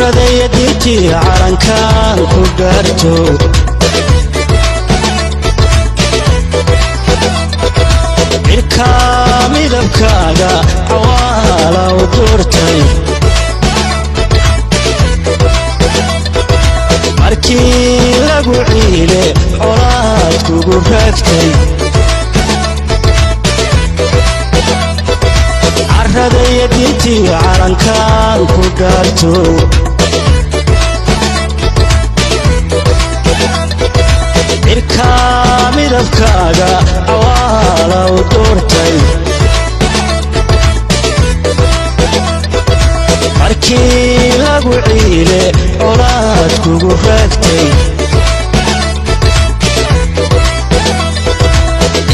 عرضي يديتي عرنكان كوغارتو الكامل بكاغا عوالا ودورتي markii lagu ciile colaad kugu raagtay carrada yadintii calankaan ku gaarto cirkaa midabkaaga awaala u doortay markii lagu ciile colaad kugu raagtay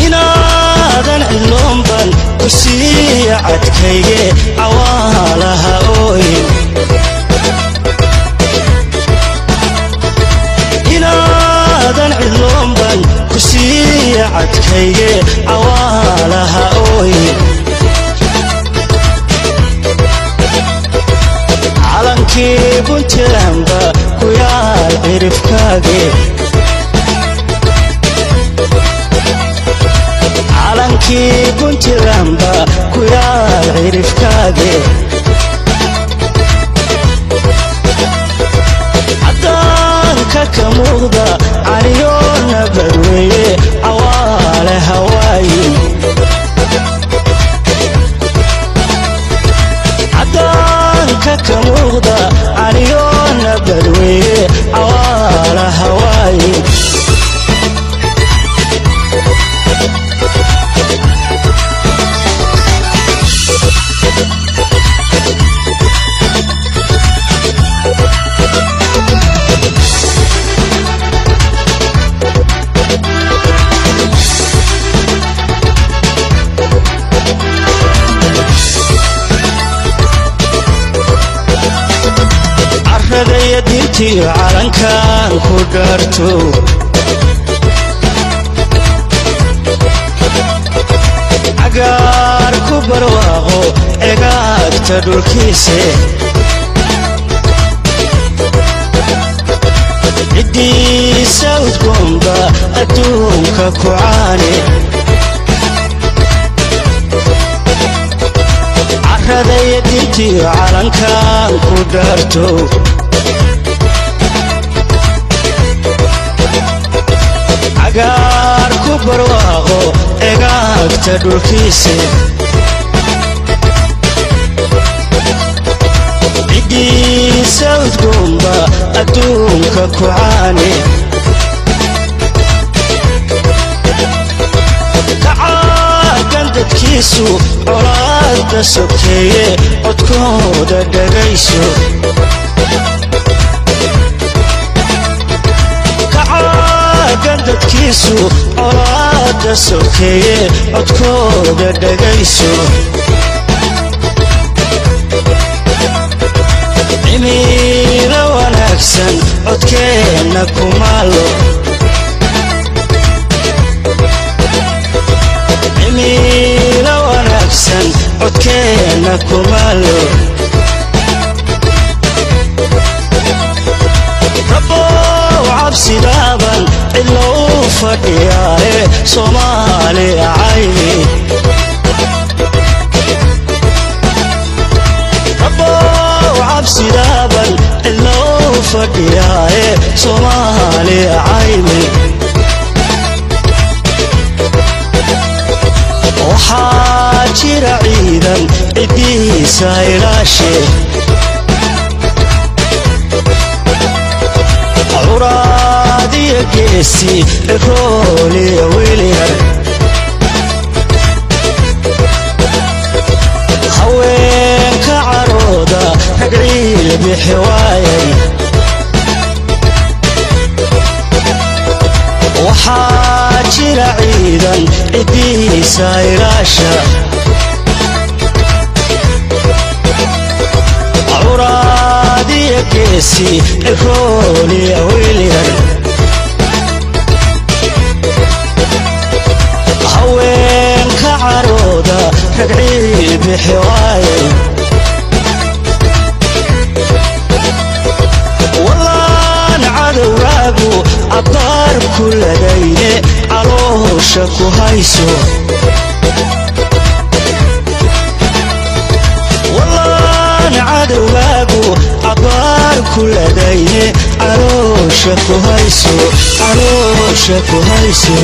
inaadan ciloonban ku siiya cadkayge cawaalaha ooyin inaadan ciloonban ku siiya cadkayge cawaalaha ooyin calankii buntilamba ku yaal cirifkaage calankii buntilamba ku yaal cirifkaage caddaanka ka muuqda caliyo nabad weeye cawaale hawaayin كموضة عريونا بدوي عوالا هواي يديتي عرنكان كوغارتو عقار كبرواغو عقاق تدور كيسي عدي ساوت بومبا أدومك كوعاني عرض يديتي عرنكان كوغارتو عقار كبرواغو عقاق تدور كيسي عدي ساوت بومبا أدومك كوعاني كعاقن ددكيسو عراد سبكيه عدكودا دقيسو dadkiisu colaada sokeeye codkooda dhagayso cimilo wanaagsan codkeenna kumaalo cimilo wanaagsan codkeenna kumaalo عبسدابا إلا وفدياي صومالي عيني ربو عبسدابا إلا وفدياي صومالي عيني وحاجر عيدا إدي سايلاشي عرادي قيسي الرولي ويلير هوينك عروضة رقعيل بحوايي وحاجر عيدا إدي سايلاشا عرادي قيسي الرولي ويلير هوينك عروضة رقعيل بحوايي caloosha ku hayso wallaan cadowgaagu abaar ku ladayne caloosha ku hayso caloosha ku hayso